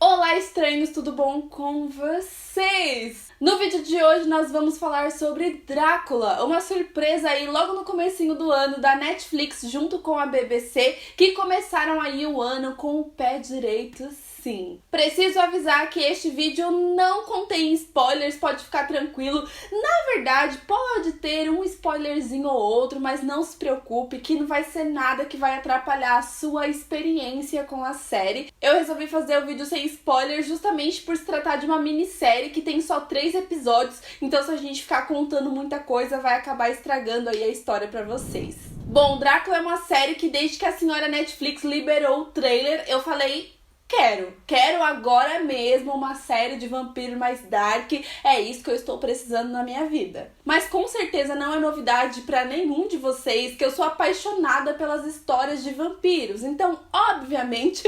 Olá, estranhos, tudo bom com vocês? No vídeo de hoje nós vamos falar sobre Drácula, uma surpresa aí logo no comecinho do ano da Netflix junto com a BBC, que começaram aí o ano com o pé direito. Sim. Preciso avisar que este vídeo não contém spoilers, pode ficar tranquilo. Na verdade, pode ter um spoilerzinho ou outro, mas não se preocupe que não vai ser nada que vai atrapalhar a sua experiência com a série. Eu resolvi fazer o vídeo sem spoilers justamente por se tratar de uma minissérie que tem só 3 episódios, então se a gente ficar contando muita coisa, vai acabar estragando aí a história pra vocês. Bom, Drácula é uma série que desde que a senhora Netflix liberou o trailer, eu falei... Quero agora mesmo uma série de vampiro mais dark, é isso que eu estou precisando na minha vida. Mas com certeza não é novidade pra nenhum de vocês que eu sou apaixonada pelas histórias de vampiros, então obviamente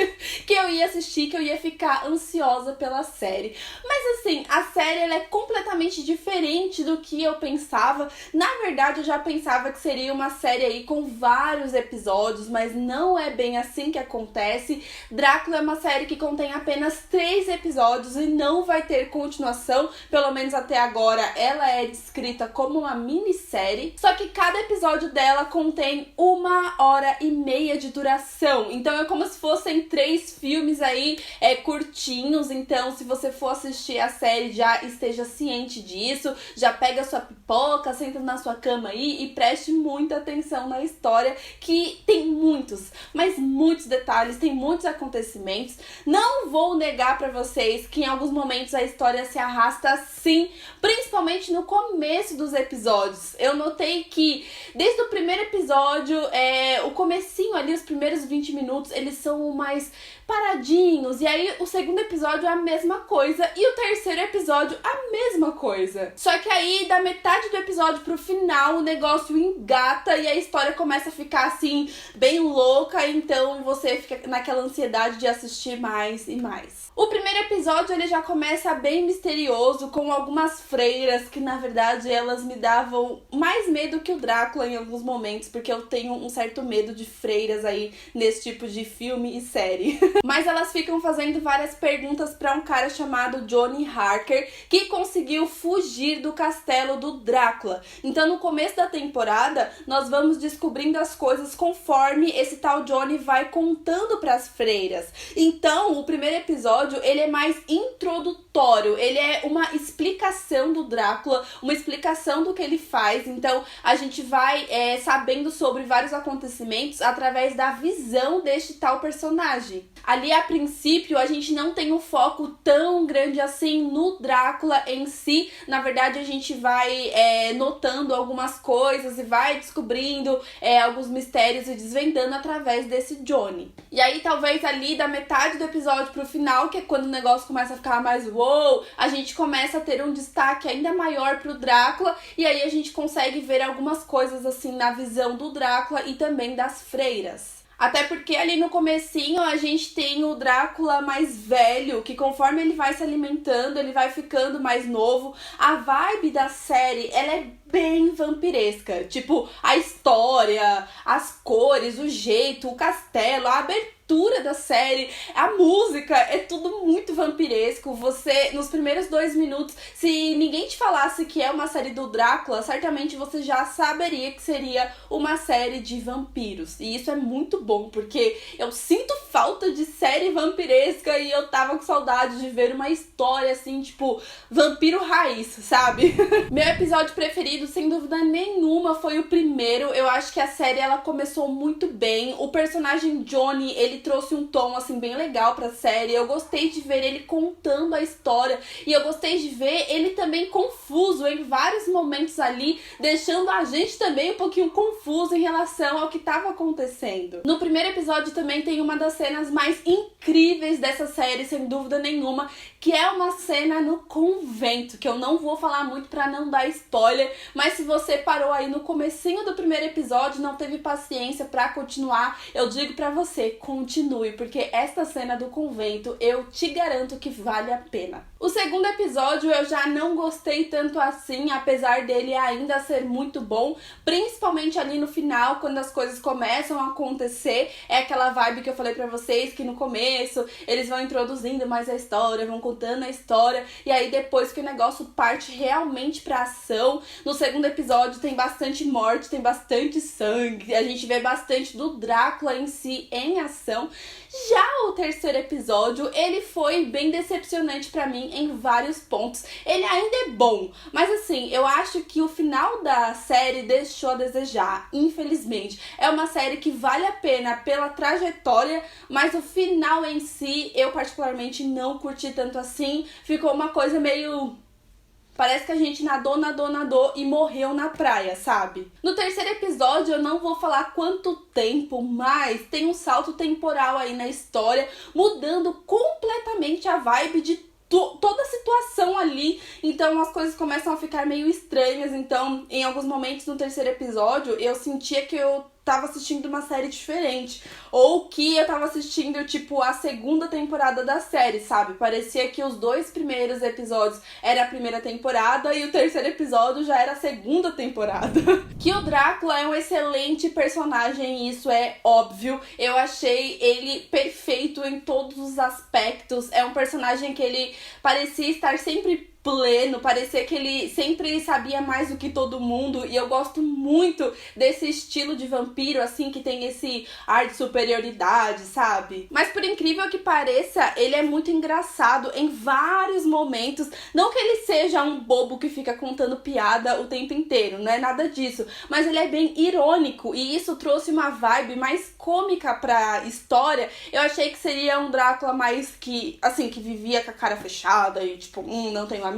que eu ia assistir, que eu ia ficar ansiosa pela série. Mas assim, a série ela é completamente diferente do que eu pensava. Na verdade eu já pensava que seria uma série aí com vários episódios, mas não é bem assim que acontece. Drácula é uma série que contém apenas 3 episódios e não vai ter continuação, pelo menos até agora ela é descrita como uma minissérie, só que cada episódio dela contém 1h30 de duração, então é como se fossem 3 filmes aí curtinhos, então se você for assistir a série já esteja ciente disso, já pega sua pipoca, senta na sua cama aí e preste muita atenção na história, que tem muitos, mas muitos detalhes, tem muitos acontecimentos. Não vou negar pra vocês que em alguns momentos a história se arrasta sim, principalmente no começo dos episódios. Eu notei que desde o primeiro episódio, o comecinho ali, os primeiros 20 minutos, eles são mais paradinhos, e aí o segundo episódio é a mesma coisa, e o terceiro episódio a mesma coisa. Só que aí, da metade do episódio pro final, o negócio engata e a história começa a ficar assim, bem louca, então você fica naquela ansiedade de assistir mais e mais. O primeiro episódio ele já começa bem misterioso, com algumas freiras que na verdade elas me davam mais medo que o Drácula em alguns momentos, porque eu tenho um certo medo de freiras aí nesse tipo de filme e série. Mas elas ficam fazendo várias perguntas pra um cara chamado Johnny Harker, que conseguiu fugir do castelo do Drácula. Então no começo da temporada nós vamos descobrindo as coisas conforme esse tal Johnny vai contando pras freiras. Então o primeiro episódio ele é mais introdutório, ele é uma explicação do Drácula, uma explicação do que ele faz, então a gente vai sabendo sobre vários acontecimentos através da visão deste tal personagem. Ali a princípio a gente não tem um foco tão grande assim no Drácula em si, na verdade a gente vai notando algumas coisas e vai descobrindo alguns mistérios e desvendando através desse Johnny. E aí talvez ali da metade do episódio pro final, que é quando o negócio começa a ficar mais uou, a gente começa a ter um destaque ainda maior pro Drácula, e aí a gente consegue ver algumas coisas assim na visão do Drácula e também das freiras. Até porque ali no comecinho a gente tem o Drácula mais velho, que conforme ele vai se alimentando, ele vai ficando mais novo. A vibe da série, ela é bem vampiresca. Tipo, a história, as cores, o jeito, o castelo, a abertura da série, a música, é tudo muito vampiresco. Você, nos primeiros 2 minutos, se ninguém te falasse que é uma série do Drácula, certamente você já saberia que seria uma série de vampiros. E isso é muito bom, porque eu sinto falta de série vampiresca e eu tava com saudade de ver uma história assim, tipo, vampiro raiz, sabe? Meu episódio preferido, sem dúvida nenhuma, foi o primeiro. Eu acho que a série, ela começou muito bem. O personagem Johnny, ele trouxe um tom, assim, bem legal pra série. Eu gostei de ver ele contando a história e eu gostei de ver ele também confuso em vários momentos ali, deixando a gente também um pouquinho confuso em relação ao que estava acontecendo. No primeiro episódio também tem uma das cenas mais incríveis dessa série, sem dúvida nenhuma, que é uma cena no convento, que eu não vou falar muito pra não dar spoiler, mas se você parou aí no comecinho do primeiro episódio, não teve paciência pra continuar, eu digo pra você, continue, porque esta cena do convento, eu te garanto que vale a pena. O segundo episódio eu já não gostei tanto assim, apesar dele ainda ser muito bom, principalmente ali no final, quando as coisas começam a acontecer, é aquela vibe que eu falei pra vocês, que no começo eles vão introduzindo mais a história, vão contando a história, e aí depois que o negócio parte realmente pra ação, no segundo episódio tem bastante morte, tem bastante sangue, a gente vê bastante do Drácula em si em ação. Já o terceiro episódio, ele foi bem decepcionante pra mim em vários pontos. Ele ainda é bom, mas assim, eu acho que o final da série deixou a desejar, infelizmente. É uma série que vale a pena pela trajetória, mas o final em si, eu particularmente não curti tanto assim. Ficou uma coisa meio... Parece que a gente nadou e morreu na praia, sabe? No terceiro episódio, eu não vou falar quanto tempo, mas tem um salto temporal aí na história, mudando completamente a vibe de toda a situação ali. Então as coisas começam a ficar meio estranhas. Então, em alguns momentos no terceiro episódio, eu sentia que eu tava assistindo uma série diferente, ou que eu tava assistindo, tipo, a segunda temporada da série, sabe? Parecia que os 2 primeiros episódios era a primeira temporada e o terceiro episódio já era a segunda temporada. Que o Drácula é um excelente personagem, isso é óbvio. Eu achei ele perfeito em todos os aspectos. É um personagem que ele parecia estar sempre pleno, parecia que ele sempre sabia mais do que todo mundo, e eu gosto muito desse estilo de vampiro, assim, que tem esse ar de superioridade, sabe? Mas por incrível que pareça, ele é muito engraçado em vários momentos, não que ele seja um bobo que fica contando piada o tempo inteiro, não é nada disso, mas ele é bem irônico, e isso trouxe uma vibe mais cômica pra história. Eu achei que seria um Drácula mais que, assim, que vivia com a cara fechada e tipo, não tenho amigos,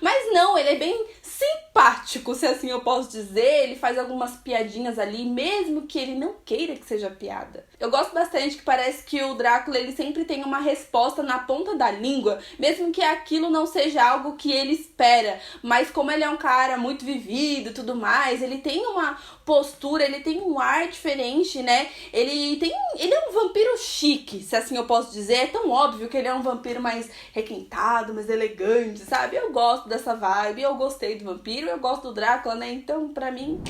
mas não, ele é bem simpático, se assim eu posso dizer. Ele faz algumas piadinhas ali, mesmo que ele não queira que seja piada. Eu gosto bastante que parece que o Drácula, ele sempre tem uma resposta na ponta da língua, mesmo que aquilo não seja algo que ele espera, mas como ele é um cara muito vivido e tudo mais, ele tem uma postura, ele tem um ar diferente, né? Ele é um vampiro chique, se assim eu posso dizer. É tão óbvio que ele é um vampiro mais requintado, mais elegante, sabe? Eu gosto dessa vibe, eu gostei do vampiro, eu gosto do Drácula, né? Então, pra mim...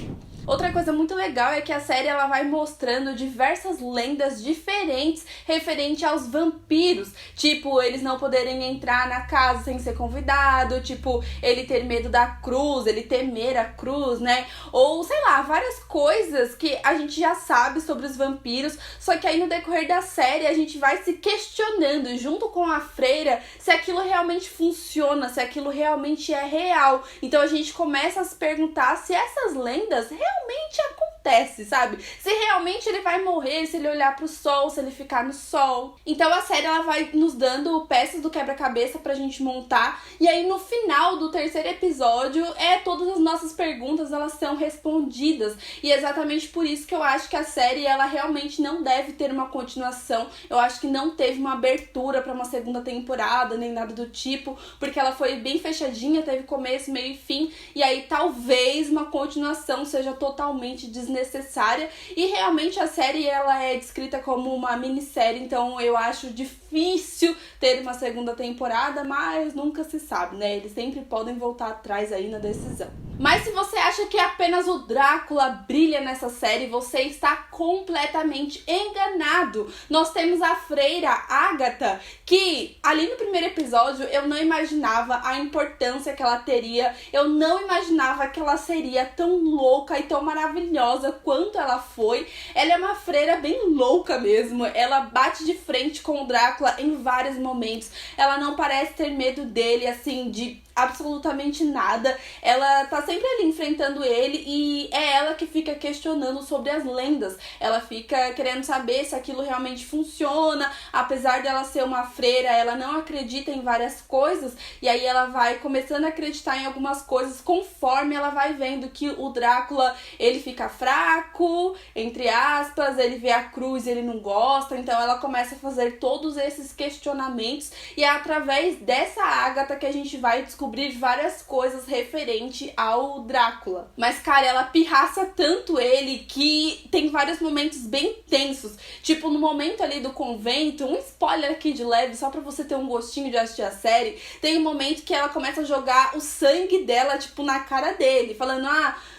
Outra coisa muito legal é que a série ela vai mostrando diversas lendas diferentes referente aos vampiros. Tipo, eles não poderem entrar na casa sem ser convidado, tipo, ele ter medo da cruz, ele temer a cruz, né? Ou, sei lá, várias coisas que a gente já sabe sobre os vampiros, só que aí no decorrer da série a gente vai se questionando junto com a freira se aquilo realmente funciona, se aquilo realmente é real. Então a gente começa a se perguntar se essas lendas realmente acontece, sabe? Se realmente ele vai morrer, se ele olhar pro sol, se ele ficar no sol. Então a série ela vai nos dando peças do quebra-cabeça pra gente montar, e aí no final do terceiro episódio todas as nossas perguntas elas são respondidas, e é exatamente por isso que eu acho que a série ela realmente não deve ter uma continuação. Eu acho que não teve uma abertura pra uma segunda temporada, nem nada do tipo, porque ela foi bem fechadinha, teve começo, meio e fim, e aí talvez uma continuação seja totalmente desnecessária, e realmente a série ela é descrita como uma minissérie, então eu acho difícil ter uma segunda temporada, mas nunca se sabe, né? Eles sempre podem voltar atrás aí na decisão. Mas se você acha que apenas o Drácula brilha nessa série, você está completamente enganado. Nós temos a freira Agatha, que ali no primeiro episódio eu não imaginava a importância que ela teria, eu não imaginava que ela seria tão louca e tão maravilhosa quanto ela foi. Ela é uma freira bem louca mesmo, ela bate de frente com o Drácula em vários momentos, ela não parece ter medo dele, assim, de absolutamente nada. Ela tá sempre ali enfrentando ele, e é ela que fica questionando sobre as lendas. Ela fica querendo saber se aquilo realmente funciona. Apesar dela ser uma freira, ela não acredita em várias coisas, e aí ela vai começando a acreditar em algumas coisas conforme ela vai vendo que o Drácula, ele fica fraco, entre aspas, ele vê a cruz e ele não gosta, então ela começa a fazer todos esses questionamentos, e é através dessa Agatha que a gente vai descobrir descobrir várias coisas referente ao Drácula. Mas, cara, ela pirraça tanto ele que tem vários momentos bem tensos. Tipo, no momento ali do convento, um spoiler aqui de leve, só pra você ter um gostinho de assistir a série, tem um momento que ela começa a jogar o sangue dela, tipo, na cara dele, falando,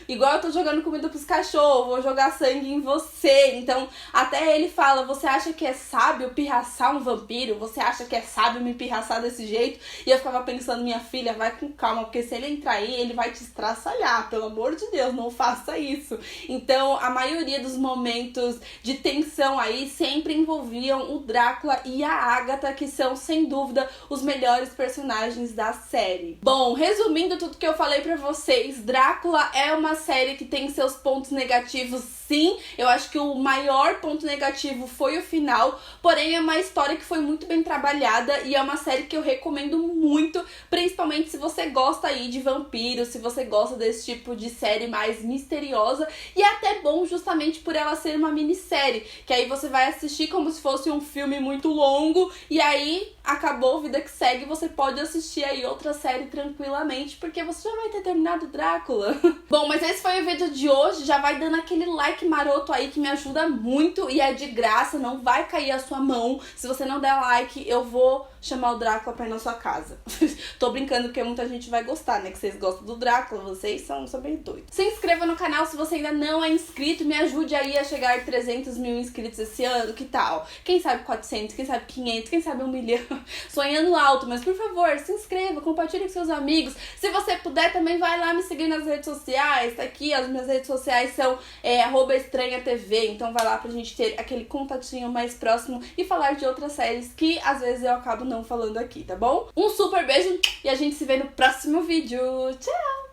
igual eu tô jogando comida pros cachorros, vou jogar sangue em você. Então, até ele fala, você acha que é sábio pirraçar um vampiro? Você acha que é sábio me pirraçar desse jeito? E eu ficava pensando, minha filha, vai com calma, porque se ele entrar aí, ele vai te estraçalhar. Pelo amor de Deus, não faça isso. Então, a maioria dos momentos de tensão aí sempre envolviam o Drácula e a Agatha, que são, sem dúvida, os melhores personagens da série. Bom, resumindo tudo que eu falei pra vocês, Drácula é uma série que tem seus pontos negativos, sim. Eu acho que o maior ponto negativo foi o final, porém é uma história que foi muito bem trabalhada e é uma série que eu recomendo muito, principalmente se você gosta aí de vampiros, se você gosta desse tipo de série mais misteriosa, e é até bom justamente por ela ser uma minissérie, que aí você vai assistir como se fosse um filme muito longo, e aí acabou, vida que segue, você pode assistir aí outra série tranquilamente, porque você já vai ter terminado Drácula. Bom, mas esse foi o vídeo de hoje, já vai dando aquele like maroto aí que me ajuda muito e é de graça, não vai cair a sua mão. Se você não der like, eu vou chamar o Drácula pra ir na sua casa. Tô brincando porque muita gente vai gostar, né? Que vocês gostam do Drácula, vocês são bem doidos. Se inscreva no canal se você ainda não é inscrito, me ajude aí a chegar a 300 mil inscritos esse ano, que tal? Quem sabe 400, quem sabe 500, quem sabe 1 milhão. Sonhando alto, mas por favor, se inscreva, compartilhe com seus amigos. Se você puder, também vai lá me seguir nas redes sociais, tá aqui, as minhas redes sociais são @estranhatv, então vai lá pra gente ter aquele contatinho mais próximo e falar de outras séries que às vezes eu acabo não falando aqui, tá bom? Um super beijo e a gente se vê no próximo vídeo. Tchau!